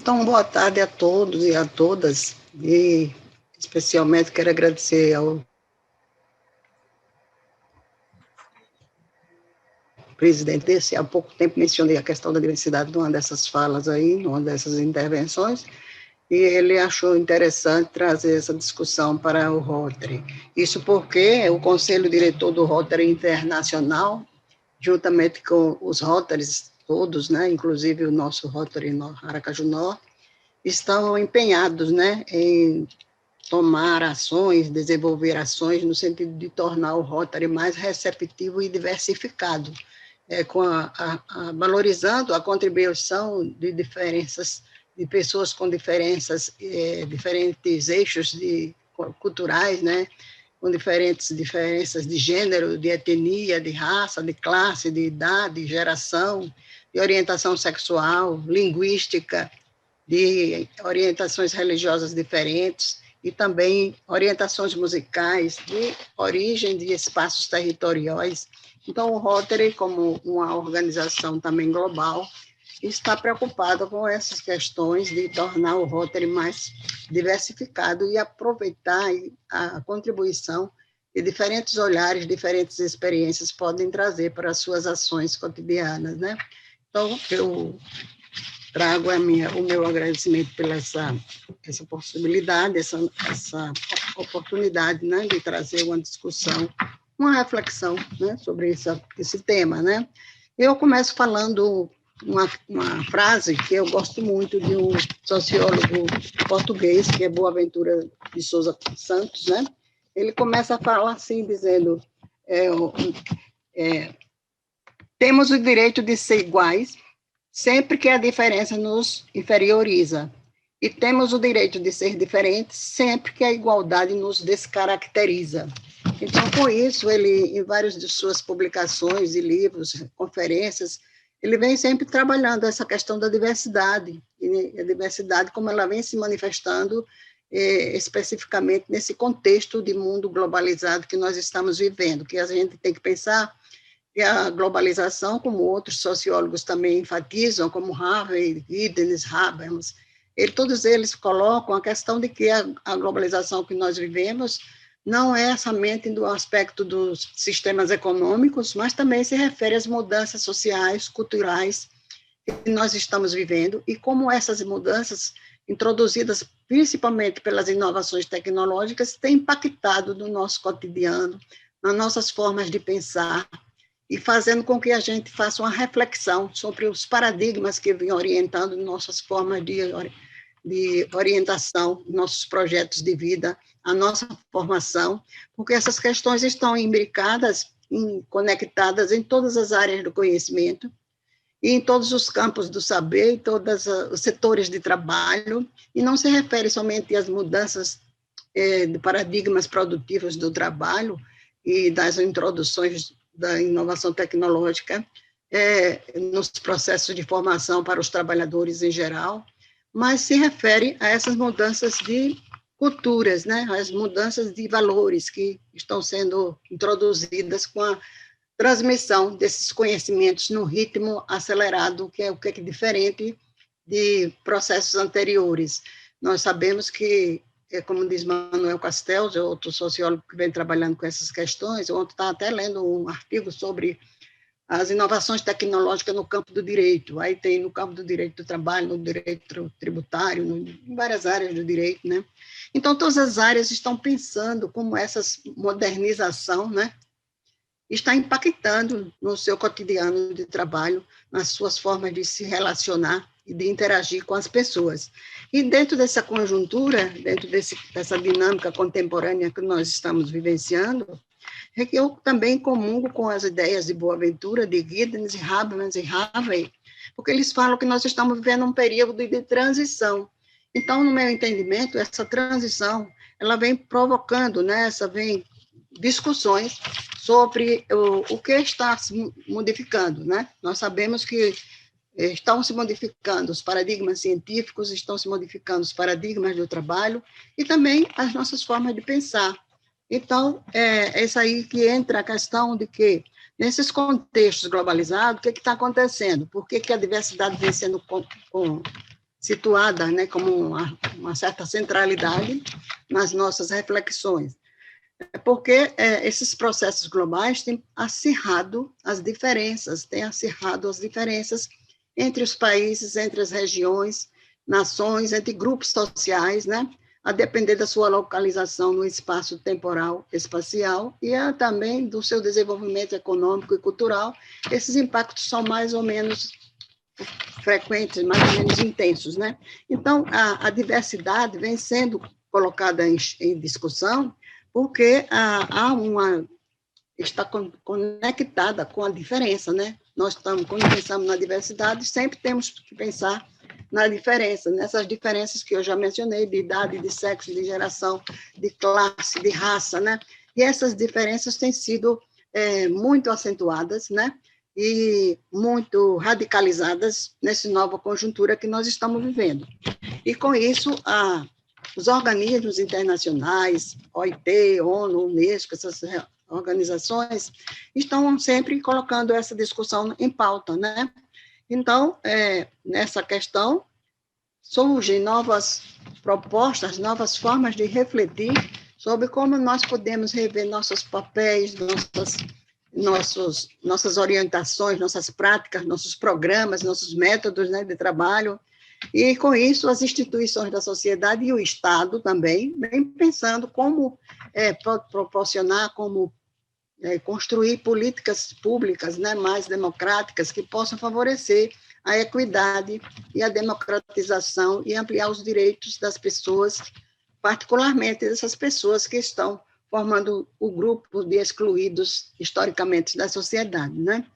Então, boa tarde a todos e a todas, e especialmente quero agradecer ao presidente desse, há pouco tempo mencionei a questão da diversidade numa dessas falas aí, numa dessas intervenções, e ele achou interessante trazer essa discussão para o Rotary. Isso porque o Conselho Diretor do Rotary Internacional, juntamente com os Rotarys todos, né, inclusive o nosso Rotary Aracaju Norte, estão empenhados, né, em tomar ações, desenvolver ações no sentido de tornar o Rotary mais receptivo e diversificado, valorizando a contribuição de diferenças, de pessoas com diferentes eixos culturais, né, com diferenças de gênero, de etnia, de raça, de classe, de idade, de geração, de orientação sexual, linguística, de orientações religiosas diferentes e também orientações musicais, de origem de espaços territoriais. Então, o Rotary, como uma organização também global, está preocupada com essas questões de tornar o Rotary mais diversificado e aproveitar a contribuição de diferentes olhares, diferentes experiências podem trazer para as suas ações cotidianas, né? Então, eu trago o meu agradecimento pela essa possibilidade, essa oportunidade, né, de trazer uma discussão, uma reflexão, né, sobre esse tema, né. Eu começo falando uma frase que eu gosto muito de um sociólogo português, que é Boaventura de Souza Santos, né. Ele começa a falar assim, dizendo, temos o direito de ser iguais, sempre que a diferença nos inferioriza. E temos o direito de ser diferentes sempre que a igualdade nos descaracteriza. Então, com isso, ele, em várias de suas publicações e livros, conferências, ele vem sempre trabalhando essa questão da diversidade, e a diversidade como ela vem se manifestando especificamente nesse contexto de mundo globalizado que nós estamos vivendo, que a gente tem que pensar que a globalização, como outros sociólogos também enfatizam, como Harvey, Giddens, Habermas, todos eles colocam a questão de que a globalização que nós vivemos não é somente do aspecto dos sistemas econômicos, mas também se refere às mudanças sociais, culturais que nós estamos vivendo e como essas mudanças, introduzidas principalmente pelas inovações tecnológicas, têm impactado no nosso cotidiano, nas nossas formas de pensar, e fazendo com que a gente faça uma reflexão sobre os paradigmas que vêm orientando nossas formas de orientação, nossos projetos de vida, a nossa formação, porque essas questões estão imbricadas, conectadas em todas as áreas do conhecimento, e em todos os campos do saber, em todos os setores de trabalho, e não se refere somente às mudanças de paradigmas produtivos do trabalho e das introduções da inovação tecnológica nos processos de formação para os trabalhadores em geral, mas se refere a essas mudanças de culturas, né, as mudanças de valores que estão sendo introduzidas com a transmissão desses conhecimentos no ritmo acelerado, que é o que é diferente de processos anteriores. Nós sabemos que, como diz Manuel Castells, outro sociólogo que vem trabalhando com essas questões, ontem estava até lendo um artigo sobre as inovações tecnológicas no campo do direito. Aí tem no campo do direito do trabalho, no direito tributário, em várias áreas do direito, né? Então, todas as áreas estão pensando como essa modernização, né, está impactando no seu cotidiano de trabalho, nas suas formas de se relacionar e de interagir com as pessoas. E dentro dessa conjuntura, dentro dessa dinâmica contemporânea que nós estamos vivenciando, é que eu também comungo com as ideias de Boaventura, de Giddens, Habermas e Harvey, porque eles falam que nós estamos vivendo um período de transição. Então, no meu entendimento, essa transição, ela vem provocando, né, vem discussões sobre o que está se modificando, né? Nós sabemos que estão se modificando os paradigmas científicos, estão se modificando os paradigmas do trabalho e também as nossas formas de pensar. Então, é isso aí que entra a questão de que, nesses contextos globalizados, o que está acontecendo? Por que a diversidade vem sendo situada, né, como uma certa centralidade nas nossas reflexões. É porque esses processos globais têm acirrado as diferenças entre os países, entre as regiões, nações, entre grupos sociais, né, a depender da sua localização no espaço temporal, espacial, e também do seu desenvolvimento econômico e cultural. Esses impactos são mais ou menos frequentes, mais ou menos intensos, né? Então, a diversidade vem sendo colocada em discussão porque está conectada com a diferença, né? Quando pensamos na diversidade, sempre temos que pensar na diferença, nessas diferenças que eu já mencionei, de idade, de sexo, de geração, de classe, de raça, né? E essas diferenças têm sido muito acentuadas, né? E muito radicalizadas nessa nova conjuntura que nós estamos vivendo. E, com isso, os organismos internacionais, OIT, ONU, Unesco, essas organizações, estão sempre colocando essa discussão em pauta, né? Então, nessa questão, surgem novas propostas, novas formas de sobre como nós podemos rever nossos papéis, nossas orientações, nossas práticas, nossos programas, nossos métodos, né, de trabalho. E, com isso, as instituições da sociedade e o Estado também vêm pensando como proporcionar, como construir políticas públicas, né, mais democráticas, que possam favorecer a equidade e a democratização e ampliar os direitos das pessoas, particularmente dessas pessoas que estão formando o grupo de excluídos historicamente da sociedade, né?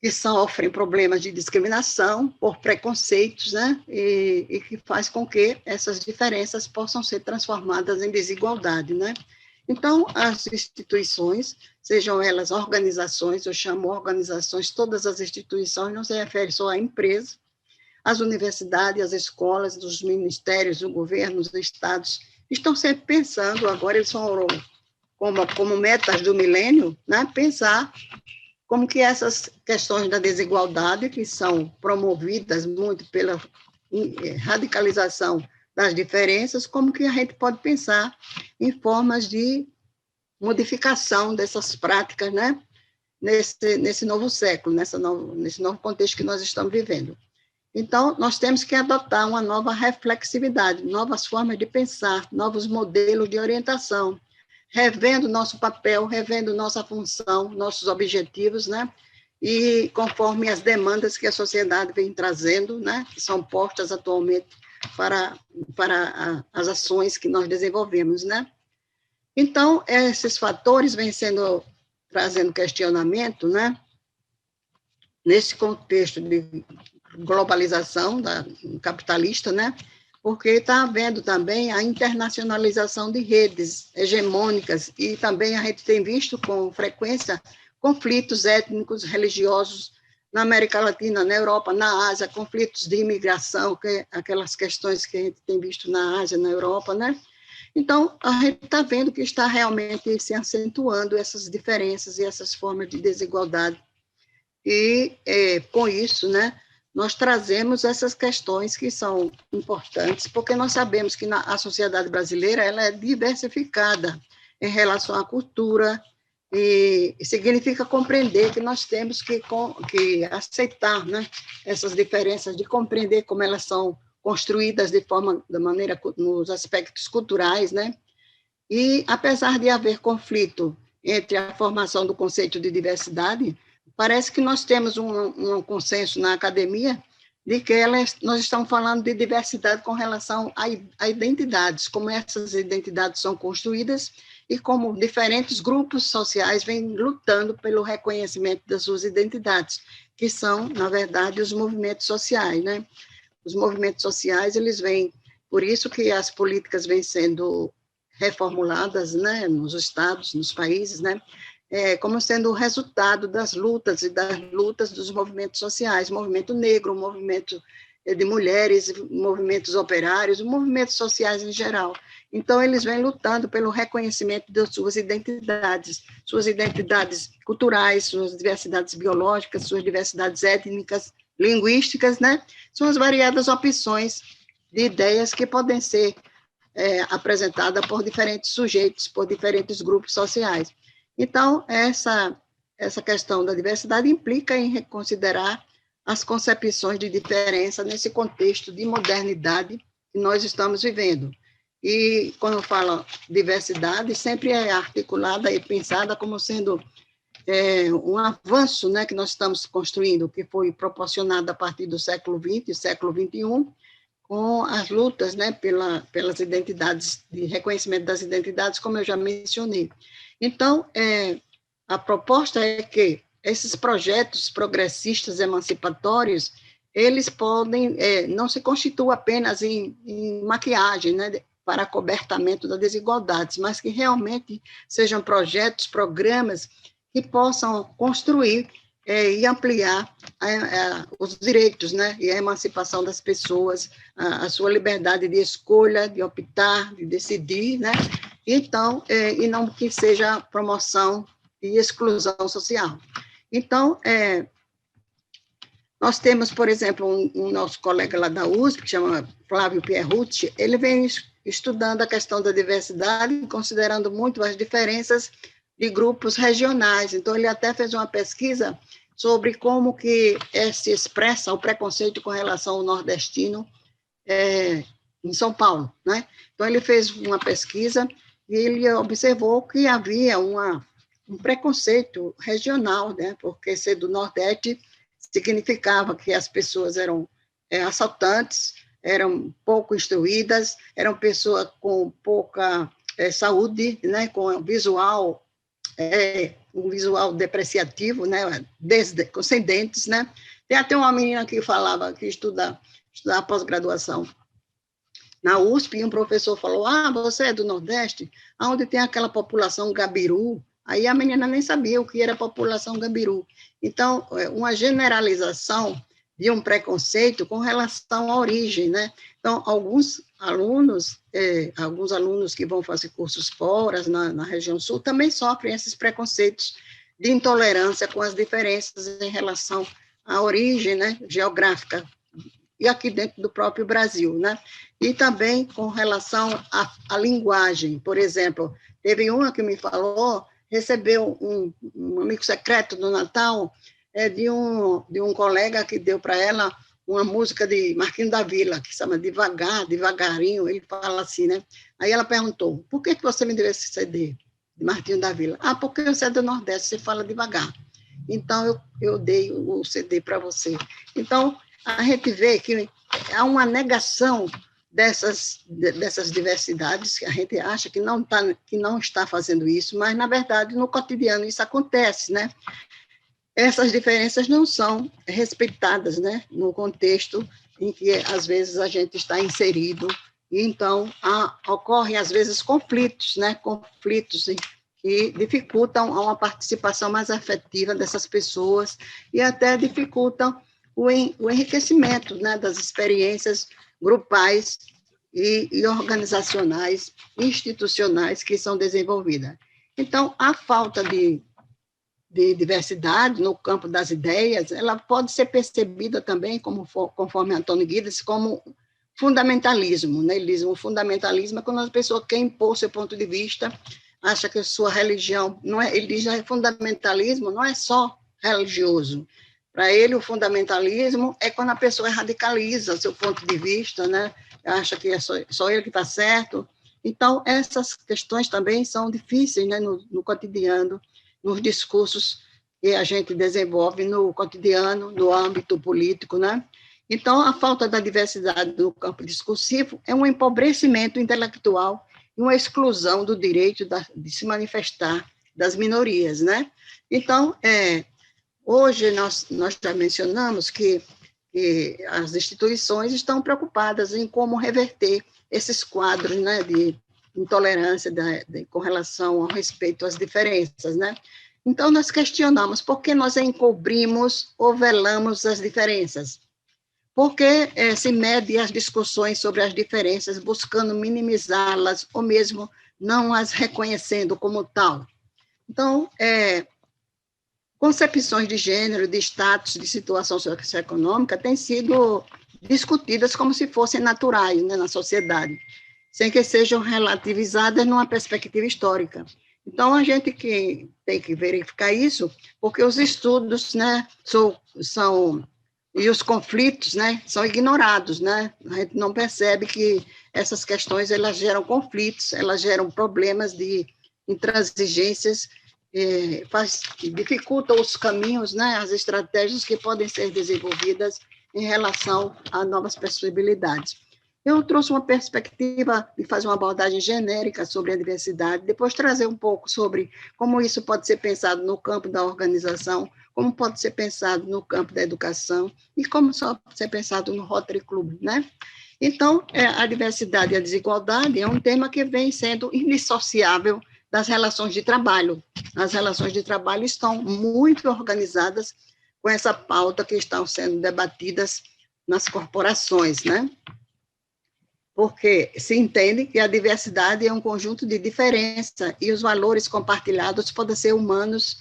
Que sofrem problemas de discriminação por preconceitos, né? E que faz com que essas diferenças possam ser transformadas em desigualdade, né? Então, as instituições, sejam elas organizações, eu chamo organizações, todas as instituições, não se refere só à empresa, as universidades, as escolas, os ministérios, o governo, os estados, estão sempre pensando, agora eles são como metas do milênio, né, pensar como que essas questões da desigualdade, que são promovidas muito pela radicalização das diferenças, como que a gente pode pensar em formas de modificação dessas práticas, né, nesse novo século, nesse novo contexto que nós estamos vivendo. Então, nós temos que adotar uma nova reflexividade, novas formas de pensar, novos modelos de orientação, revendo nosso papel, revendo nossa função, nossos objetivos, né, e conforme as demandas que a sociedade vem trazendo, né, que são postas atualmente para as ações que nós desenvolvemos, né? Então, esses fatores vêm trazendo questionamento, né? Nesse contexto de globalização capitalista, né? Porque está havendo também a internacionalização de redes hegemônicas e também a gente tem visto com frequência conflitos étnicos, religiosos, na América Latina, na Europa, na Ásia, conflitos de imigração, aquelas questões que a gente tem visto na Ásia, na Europa, né? Então, a gente está vendo que está realmente se acentuando essas diferenças e essas formas de desigualdade. E, com isso, né, nós trazemos essas questões que são importantes, porque nós sabemos que a sociedade brasileira ela é diversificada em relação à cultura, e significa compreender que nós temos que aceitar, né, essas diferenças, de compreender como elas são construídas da maneira, nos aspectos culturais, né, e apesar de haver conflito entre a formação do conceito de diversidade, parece que nós temos um consenso na academia de que nós estamos falando de diversidade com relação a identidades, como essas identidades são construídas e como diferentes grupos sociais vêm lutando pelo reconhecimento das suas identidades, que são, na verdade, os movimentos sociais, né? Os movimentos sociais, eles vêm, por isso que as políticas vêm sendo reformuladas, né, nos estados, nos países, né, como sendo o resultado das lutas dos movimentos sociais, movimento negro, movimento de mulheres, movimentos operários, movimentos sociais em geral. Então, eles vêm lutando pelo reconhecimento das suas identidades culturais, suas diversidades biológicas, suas diversidades étnicas, linguísticas, né? São as variadas opções de ideias que podem ser apresentadas por diferentes sujeitos, por diferentes grupos sociais. Então, essa questão da diversidade implica em reconsiderar as concepções de diferença nesse contexto de modernidade que nós estamos vivendo. E, quando eu falo diversidade, sempre é articulada e pensada como sendo um avanço, né, que nós estamos construindo, que foi proporcionado a partir do século XX e século XXI, com as lutas, né, pelas identidades, de reconhecimento das identidades, como eu já mencionei. Então, a proposta é que esses projetos progressistas emancipatórios, eles podem, não se constituam apenas em maquiagem, né, para acobertamento das desigualdades, mas que realmente sejam projetos, programas que possam construir e ampliar os direitos, né, e a emancipação das pessoas, a sua liberdade de escolha, de optar, de decidir, né, então, e não que seja promoção e exclusão social. Então, nós temos, por exemplo, um nosso colega lá da USP, que chama Flávio Pierrucci, ele vem estudando a questão da diversidade, considerando muito as diferenças de grupos regionais. Então, ele até fez uma pesquisa sobre como que se expressa o preconceito com relação ao nordestino em São Paulo, né? Então, ele fez uma pesquisa e ele observou que havia um preconceito regional, né? Porque ser do Nordeste significava que as pessoas eram assaltantes, eram pouco instruídas, eram pessoas com pouca saúde, né? Com um visual depreciativo, né? Sem dentes, né? Tem até uma menina que falava que estudar pós-graduação na USP, e um professor falou, você é do Nordeste, onde tem aquela população gabiru. Aí a menina nem sabia o que era população gabiru. Então, uma generalização de um preconceito com relação à origem, né? Então, alguns alunos que vão fazer cursos fora, na região sul, também sofrem esses preconceitos de intolerância com as diferenças em relação à origem, né, geográfica, e aqui dentro do próprio Brasil, né? E também com relação à linguagem. Por exemplo, teve uma que me falou, recebeu um amigo secreto do Natal, de um colega que deu para ela uma música de Marquinhos da Vila, que se chama Devagar, Devagarinho, ele fala assim, né? Aí ela perguntou, por que você me deu esse CD de Marquinhos da Vila? Porque você é do Nordeste, você fala devagar. Então, eu dei o CD para você. Então, a gente vê que há uma negação dessas diversidades, que a gente acha que não está fazendo isso, mas, na verdade, no cotidiano isso acontece, né? Essas diferenças não são respeitadas, né? No contexto em que, às vezes, a gente está inserido, e, então, ocorrem, às vezes, conflitos, né? Conflitos que dificultam uma participação mais afetiva dessas pessoas e até dificultam o enriquecimento, né, das experiências grupais e organizacionais, institucionais que são desenvolvidas. Então, a falta de diversidade no campo das ideias, ela pode ser percebida também, conforme Antônio Guidas, como fundamentalismo, né? Ele diz, o fundamentalismo é quando a pessoa quer impor seu ponto de vista, acha que a sua religião, ele diz que fundamentalismo não é só religioso. Para ele, o fundamentalismo é quando a pessoa radicaliza seu ponto de vista, né? Acha que é só ele que está certo. Então, essas questões também são difíceis, né, no cotidiano, nos discursos que a gente desenvolve no cotidiano, no âmbito político, né? Então, a falta da diversidade no campo discursivo é um empobrecimento intelectual e uma exclusão do direito de se manifestar das minorias, né? Então, hoje, nós já mencionamos que as instituições estão preocupadas em como reverter esses quadros, né, de intolerância com relação ao respeito às diferenças, né? Então, nós questionamos por que nós encobrimos ou velamos as diferenças. Por que se mede as discussões sobre as diferenças buscando minimizá-las ou mesmo não as reconhecendo como tal? Então, concepções de gênero, de status, de situação socioeconômica têm sido discutidas como se fossem naturais, né, na sociedade, sem que sejam relativizadas numa perspectiva histórica. Então, a gente que tem que verificar isso, porque os estudos, né, e os conflitos, né, são ignorados, né? A gente não percebe que essas questões elas geram conflitos, elas geram problemas de intransigências, dificultam os caminhos, né, as estratégias que podem ser desenvolvidas em relação a novas possibilidades. Eu trouxe uma perspectiva de fazer uma abordagem genérica sobre a diversidade, depois trazer um pouco sobre como isso pode ser pensado no campo da organização, como pode ser pensado no campo da educação e como só pode ser pensado no Rotary Club, né? Então, a diversidade e a desigualdade é um tema que vem sendo indissociável das relações de trabalho. As relações de trabalho estão muito organizadas com essa pauta que estão sendo debatidas nas corporações, né? Porque se entende que a diversidade é um conjunto de diferença e os valores compartilhados podem ser humanos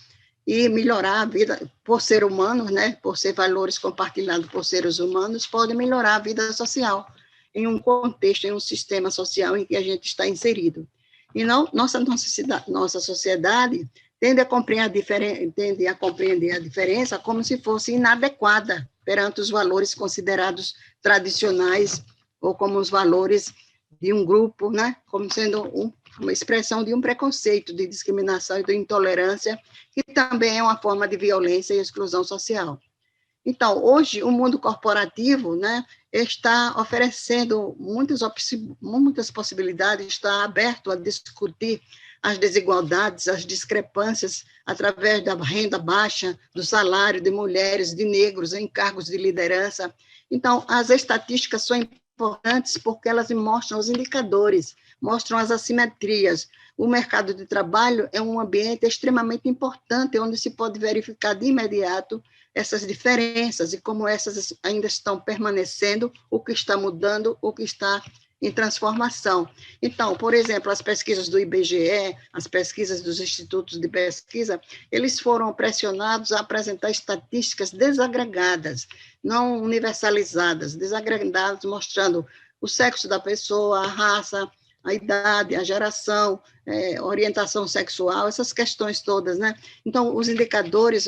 e melhorar a vida, por ser humanos, né, por ser valores compartilhados por seres humanos, podem melhorar a vida social em um contexto, em um sistema social em que a gente está inserido. E não, nossa sociedade tende a compreender a diferença como se fosse inadequada perante os valores considerados tradicionais ou como os valores de um grupo, né, como sendo uma expressão de um preconceito, de discriminação e de intolerância, que também é uma forma de violência e exclusão social. Então, hoje, o mundo corporativo, né, está oferecendo muitas possibilidades, está aberto a discutir as desigualdades, as discrepâncias através da renda baixa, do salário de mulheres, de negros em cargos de liderança. Então, as estatísticas são importantes porque elas mostram os indicadores, mostram as assimetrias. O mercado de trabalho é um ambiente extremamente importante, onde se pode verificar de imediato essas diferenças e como essas ainda estão permanecendo, o que está mudando, o que está em transformação. Então, por exemplo, as pesquisas do IBGE, as pesquisas dos institutos de pesquisa, eles foram pressionados a apresentar estatísticas desagregadas, não universalizadas, desagregadas, mostrando o sexo da pessoa, a raça, a idade, a geração, orientação sexual, essas questões todas, né? Então, os indicadores,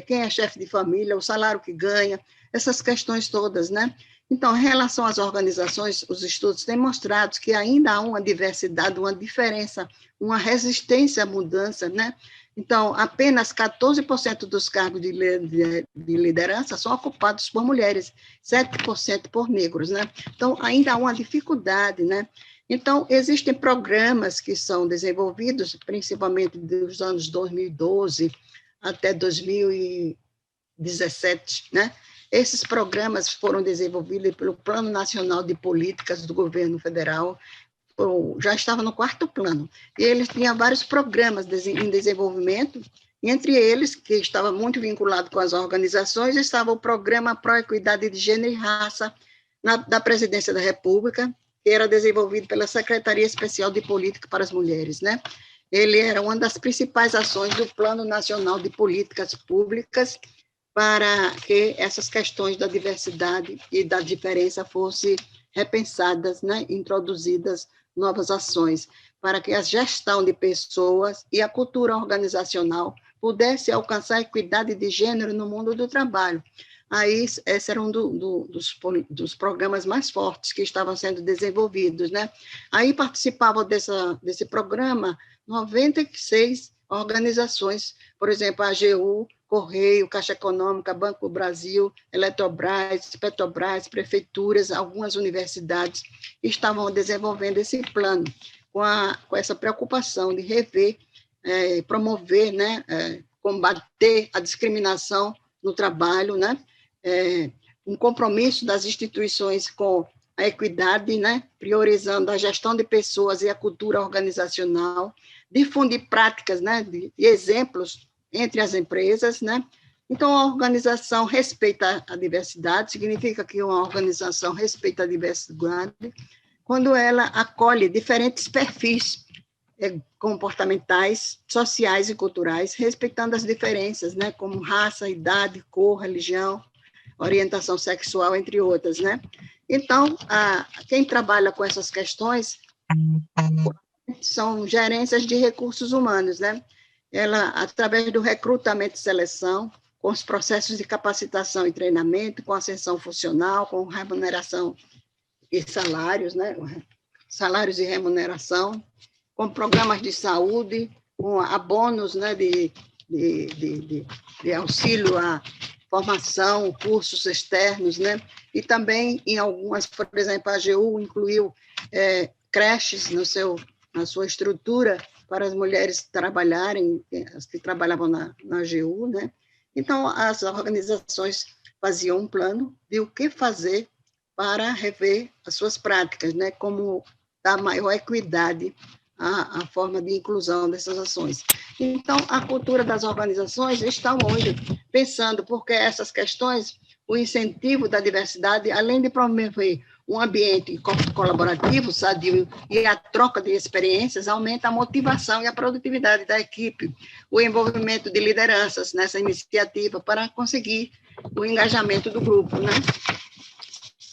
quem é chefe de família, o salário que ganha, essas questões todas, né? Então, em relação às organizações, os estudos têm mostrado que ainda há uma diversidade, uma diferença, uma resistência à mudança, né? Então, apenas 14% dos cargos de liderança são ocupados por mulheres, 7% por negros, né? Então, ainda há uma dificuldade, né? Então, existem programas que são desenvolvidos, principalmente dos anos 2012 até 2017, né? Esses programas foram desenvolvidos pelo Plano Nacional de Políticas do Governo Federal, já estava no 4º plano, e eles tinham vários programas em desenvolvimento, entre eles, que estava muito vinculado com as organizações, estava o Programa Pró-Equidade de Gênero e Raça da Presidência da República, que era desenvolvido pela Secretaria Especial de Política para as Mulheres, né? Ele era uma das principais ações do Plano Nacional de Políticas Públicas para que essas questões da diversidade e da diferença fossem repensadas, né? Introduzidas novas ações, para que a gestão de pessoas e a cultura organizacional pudesse alcançar a equidade de gênero no mundo do trabalho. Aí, esse era um dos programas mais fortes que estavam sendo desenvolvidos, né? Aí participavam desse programa 96 organizações, por exemplo, a AGU, Correio, Caixa Econômica, Banco do Brasil, Eletrobras, Petrobras, prefeituras, algumas universidades estavam desenvolvendo esse plano, com essa preocupação de rever, promover, né, combater a discriminação no trabalho, né, um compromisso das instituições com a equidade, né, priorizando a gestão de pessoas e a cultura organizacional, difundir práticas, né, de exemplos entre as empresas, né. Então, a organização respeita a diversidade, significa que uma organização respeita a diversidade quando ela acolhe diferentes perfis comportamentais, sociais e culturais, respeitando as diferenças, né, como raça, idade, cor, religião, orientação sexual, entre outras, né? Então, quem trabalha com essas questões são gerências de recursos humanos, né? Ela, através do recrutamento e seleção, com os processos de capacitação e treinamento, com ascensão funcional, com remuneração e salários, né? Salários e remuneração, com programas de saúde, com abonos, né, de auxílio à formação, cursos externos, né? E também em algumas, por exemplo, a AGU incluiu creches na sua estrutura para as mulheres trabalharem, as que trabalhavam na AGU, né? Então, as organizações faziam um plano de o que fazer para rever as suas práticas, né? Como dar maior equidade à forma de inclusão dessas ações. Então, a cultura das organizações está hoje pensando, porque essas questões, o incentivo da diversidade, além de promover um ambiente colaborativo, sadio, e a troca de experiências, aumenta a motivação e a produtividade da equipe, o envolvimento de lideranças nessa iniciativa para conseguir o engajamento do grupo, né?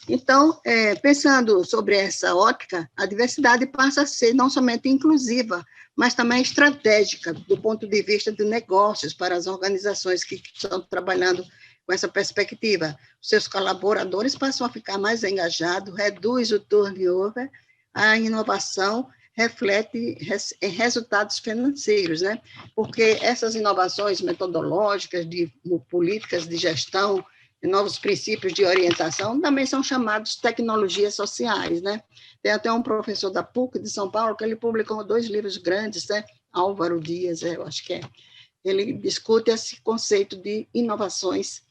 Então, pensando sobre essa ótica, a diversidade passa a ser não somente inclusiva, mas também estratégica, do ponto de vista de negócios, para as organizações que estão trabalhando com essa perspectiva. Os seus colaboradores passam a ficar mais engajados, reduz o turnover, a inovação reflete em resultados financeiros, né? Porque essas inovações metodológicas, de políticas de gestão, novos princípios de orientação, também são chamados tecnologias sociais, né? Tem até um professor da PUC de São Paulo que ele publicou 2 livros grandes, né? Álvaro Dias, eu acho que é. Ele discute esse conceito de inovações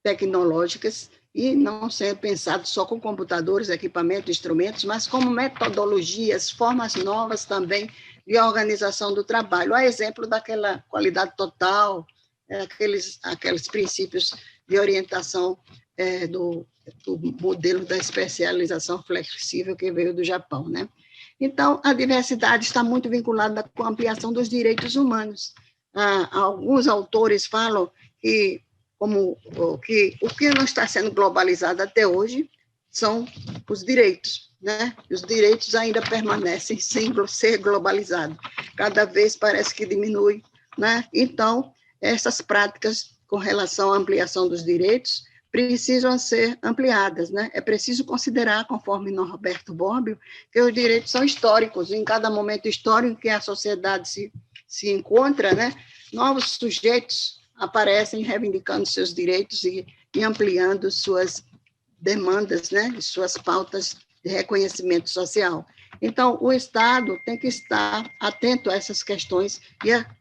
tecnológicas e não ser pensado só com computadores, equipamentos, instrumentos, mas como metodologias, formas novas também de organização do trabalho. A exemplo daquela qualidade total, aqueles princípios de orientação do modelo da especialização flexível que veio do Japão, né? Então, a diversidade está muito vinculada com a ampliação dos direitos humanos. Alguns autores falam que o que não está sendo globalizado até hoje são os direitos, né? Os direitos ainda permanecem sem ser globalizados. Cada vez parece que diminui, né? Então, essas práticas com relação à ampliação dos direitos precisam ser ampliadas, né? É preciso considerar, conforme Norberto Bobbio, que os direitos são históricos, em cada momento histórico em que a sociedade se encontra, né? Novos sujeitos aparecem reivindicando seus direitos e ampliando suas demandas, né? Suas pautas de reconhecimento social. Então, o Estado tem que estar atento a essas questões,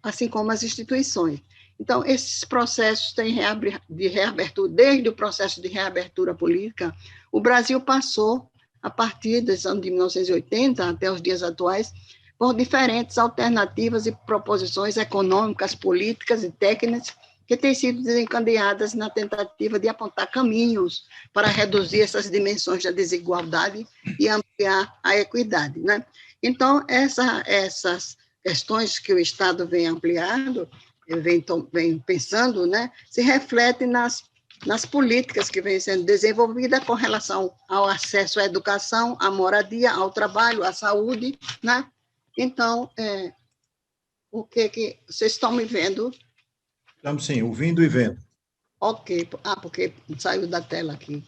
assim como as instituições. Então, esses processos de reabertura, desde o processo de reabertura política, o Brasil passou, a partir dos anos de 1980 até os dias atuais, por diferentes alternativas e proposições econômicas, políticas e técnicas que têm sido desencadeadas na tentativa de apontar caminhos para reduzir essas dimensões da desigualdade e ampliar a equidade, né? Então, essas questões que o Estado vem ampliando, vem pensando, né, se reflete nas políticas que vêm sendo desenvolvidas com relação ao acesso à educação, à moradia, ao trabalho, à saúde, né? Então, o que vocês estão me vendo? Estamos sim, ouvindo e vendo. Ok, porque saiu da tela aqui.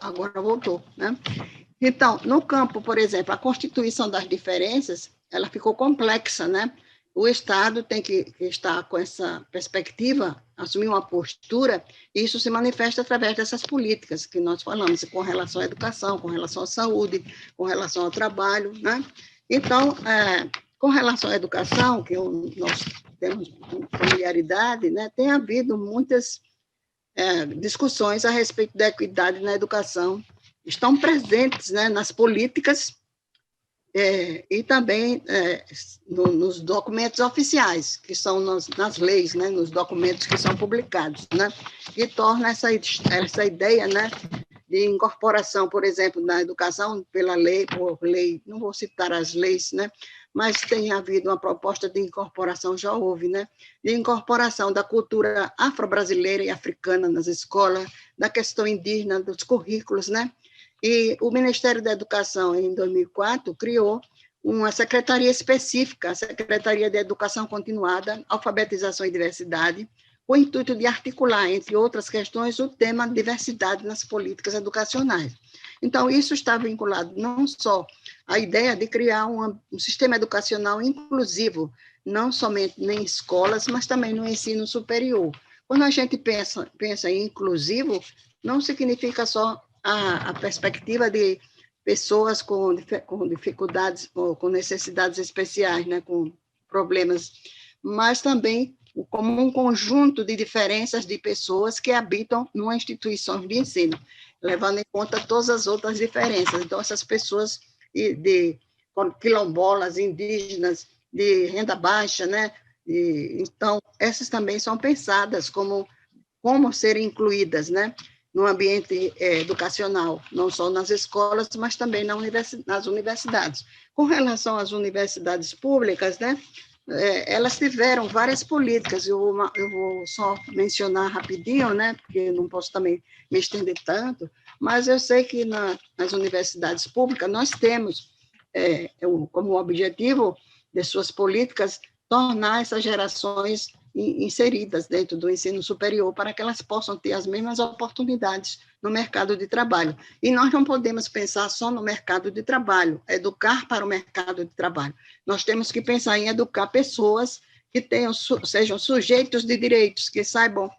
Agora voltou, né? Então, no campo, por exemplo, a constituição das diferenças, ela ficou complexa, né? O Estado tem que estar com essa perspectiva, assumir uma postura, e isso se manifesta através dessas políticas que nós falamos, com relação à educação, com relação à saúde, com relação ao trabalho, né? Então, com relação à educação, que nós temos familiaridade, né? Tem havido muitas discussões a respeito da equidade na educação, estão presentes, né, nas políticas e também nos documentos oficiais, que são nas leis, né, nos documentos que são publicados, né, e torna essa ideia, né, de incorporação, por exemplo, na educação, pela lei, por lei, não vou citar as leis, né? Mas tem havido uma proposta de incorporação, já houve, né? De incorporação da cultura afro-brasileira e africana nas escolas, da questão indígena, dos currículos, né? E o Ministério da Educação, em 2004, criou uma secretaria específica, a Secretaria de Educação Continuada, Alfabetização e Diversidade, com o intuito de articular, entre outras questões, o tema diversidade nas políticas educacionais. Então, isso está vinculado não só à ideia de criar um sistema educacional inclusivo, não somente em escolas, mas também no ensino superior. Quando a gente pensa em inclusivo, não significa só a perspectiva de pessoas com dificuldades, com necessidades especiais, né, com problemas, mas também como um conjunto de diferenças de pessoas que habitam numa instituição de ensino, levando em conta todas as outras diferenças. Então, essas pessoas de quilombolas, indígenas, de renda baixa, né? Então, essas também são pensadas como serem incluídas, né? No ambiente educacional, não só nas escolas, mas também nas universidades. Com relação às universidades públicas, né? Elas tiveram várias políticas, eu vou só mencionar rapidinho, né, porque não posso também me estender tanto, mas eu sei que nas universidades públicas nós temos como objetivo de suas políticas tornar essas gerações inseridas dentro do ensino superior para que elas possam ter as mesmas oportunidades no mercado de trabalho. E nós não podemos pensar só no mercado de trabalho, educar para o mercado de trabalho. Nós temos que pensar em educar pessoas que sejam sujeitos de direitos, que saibam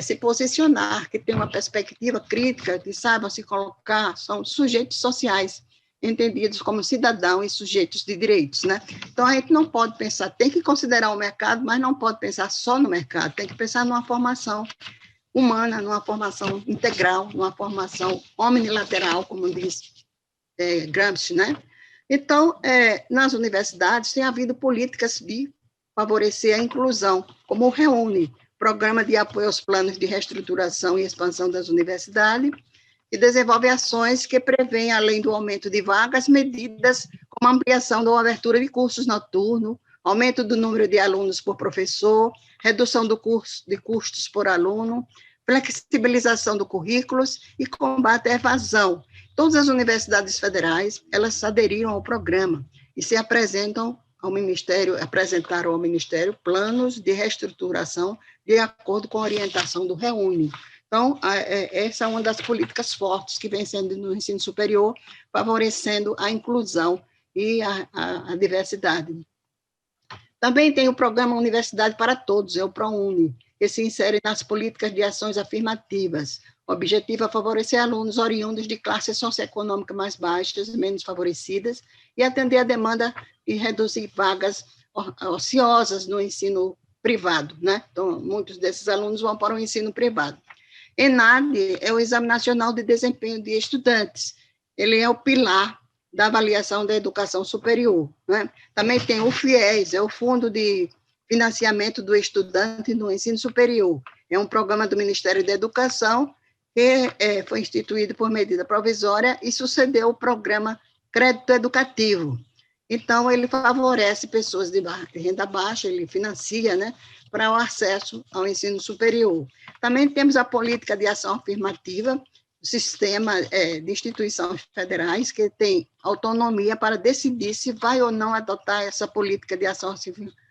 se posicionar, que tenham uma perspectiva crítica, que saibam se colocar, são sujeitos sociais, entendidos como cidadãos e sujeitos de direitos, né? Então, a gente não pode pensar, tem que considerar o mercado, mas não pode pensar só no mercado, tem que pensar numa formação humana, numa formação integral, numa formação omnilateral, como diz Gramsci, né? Então, nas universidades tem havido políticas de favorecer a inclusão, como o REUNE, Programa de Apoio aos Planos de Reestruturação e Expansão das Universidades, e desenvolve ações que prevêem, além do aumento de vagas, medidas como ampliação da abertura de cursos noturnos, aumento do número de alunos por professor, redução de custos por aluno, flexibilização do currículos e combate à evasão. Todas as universidades federais, elas aderiram ao programa e se apresentaram ao Ministério planos de reestruturação de acordo com a orientação do REUNE. Então, essa é uma das políticas fortes que vem sendo no ensino superior, favorecendo a inclusão e a diversidade. Também tem o programa Universidade para Todos, o ProUni, que se insere nas políticas de ações afirmativas. O objetivo é favorecer alunos oriundos de classes socioeconômicas mais baixas, menos favorecidas, e atender a demanda e reduzir vagas ociosas no ensino privado, né? Então, muitos desses alunos vão para o ensino privado. ENAD é o Exame Nacional de Desempenho de Estudantes. Ele é o pilar da avaliação da educação superior, né? Também tem o FIES, é o Fundo de Financiamento do Estudante no Ensino Superior. É um programa do Ministério da Educação que foi instituído por medida provisória e sucedeu o programa Crédito Educativo. Então, ele favorece pessoas de renda baixa, ele financia, né, para o acesso ao ensino superior. Também temos a política de ação afirmativa, o sistema de instituições federais que tem autonomia para decidir se vai ou não adotar essa política de ação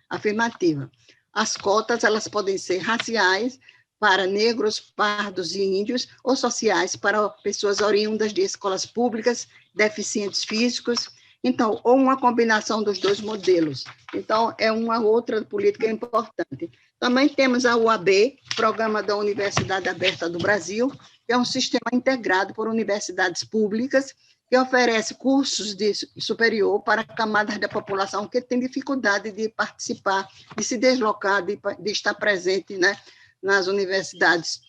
afirmativa. As cotas, elas podem ser raciais, para negros, pardos e índios, ou sociais para pessoas oriundas de escolas públicas, deficientes físicos. Então, ou uma combinação dos dois modelos. Então, é uma outra política importante. Também temos a UAB, Programa da Universidade Aberta do Brasil, que é um sistema integrado por universidades públicas, que oferece cursos de superior para camadas da população que tem dificuldade de participar, de se deslocar, de estar presente, né, nas universidades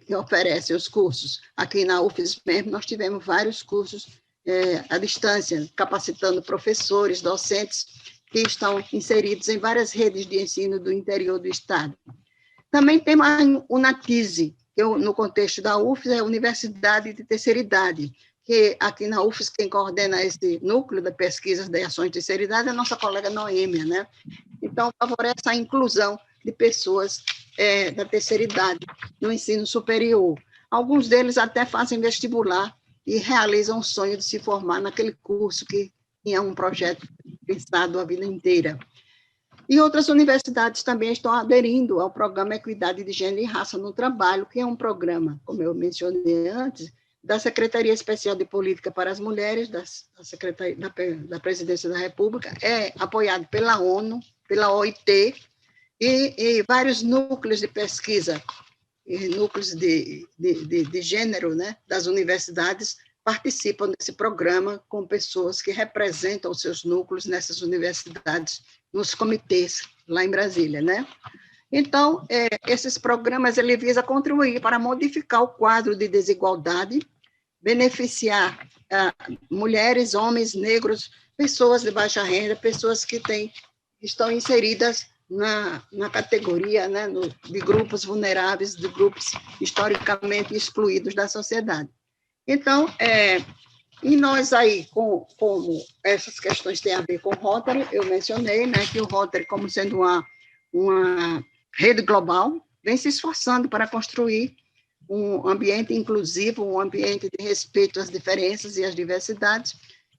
que oferecem os cursos. Aqui na UFES mesmo, nós tivemos vários cursos à distância, capacitando professores, docentes, que estão inseridos em várias redes de ensino do interior do Estado. Também tem o NATISE, no contexto da UFES, é a Universidade de Terceira Idade, que aqui na UFES, quem coordena esse núcleo de pesquisas de ações de terceira idade é a nossa colega Noêmia, né? Então, favorece a inclusão de pessoas da terceira idade no ensino superior. Alguns deles até fazem vestibular e realizam o sonho de se formar naquele curso que tinha um projeto pensado a vida inteira. E outras universidades também estão aderindo ao programa Equidade de Gênero e Raça no Trabalho, que é um programa, como eu mencionei antes, da Secretaria Especial de Política para as Mulheres, da Presidência da República, é apoiado pela ONU, pela OIT, e vários núcleos de pesquisa, e núcleos de gênero, né, das universidades, participam desse programa com pessoas que representam os seus núcleos nessas universidades, nos comitês lá em Brasília, né? Então, esses programas ele visa contribuir para modificar o quadro de desigualdade, beneficiar mulheres, homens, negros, pessoas de baixa renda, pessoas que estão inseridas na categoria, né, de grupos vulneráveis, de grupos historicamente excluídos da sociedade. Então, e nós aí, como essas questões têm a ver com o Rotary, eu mencionei, né, que o Rotary, como sendo uma rede global, vem se esforçando para construir um ambiente inclusivo, um ambiente de respeito às diferenças e às diversidades,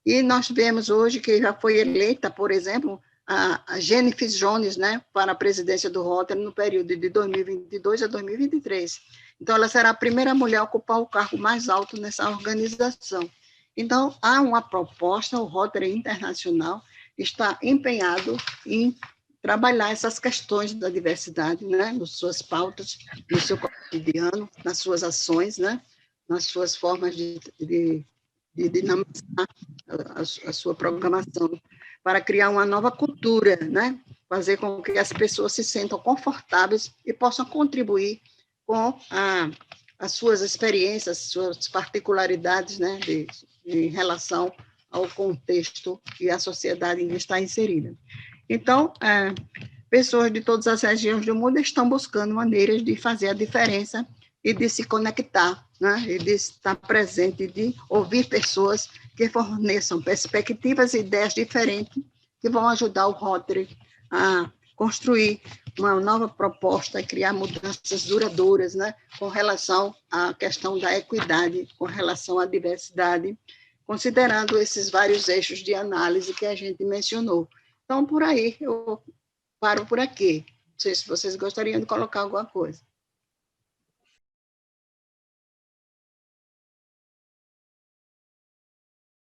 e nós vemos hoje que já foi eleita, por exemplo, a Jennifer Jones, né, para a presidência do Rotary no período de 2022 a 2023. Então, ela será a primeira mulher a ocupar o cargo mais alto nessa organização. Então, há uma proposta, o Rotary Internacional está empenhado em trabalhar essas questões da diversidade, né, nas suas pautas, no seu cotidiano, nas suas ações, né, nas suas formas de dinamizar a sua programação, para criar uma nova cultura, né, fazer com que as pessoas se sintam confortáveis e possam contribuir com as suas experiências, suas particularidades, né, em relação ao contexto e à sociedade em que está inserida. Então, pessoas de todas as regiões do mundo estão buscando maneiras de fazer a diferença e de se conectar, né, e de estar presente, de ouvir pessoas que forneçam perspectivas e ideias diferentes que vão ajudar o Rotary a construir uma nova proposta e criar mudanças duradouras, né, com relação à questão da equidade, com relação à diversidade, considerando esses vários eixos de análise que a gente mencionou. Então, por aí, eu paro por aqui. Não sei se vocês gostariam de colocar alguma coisa.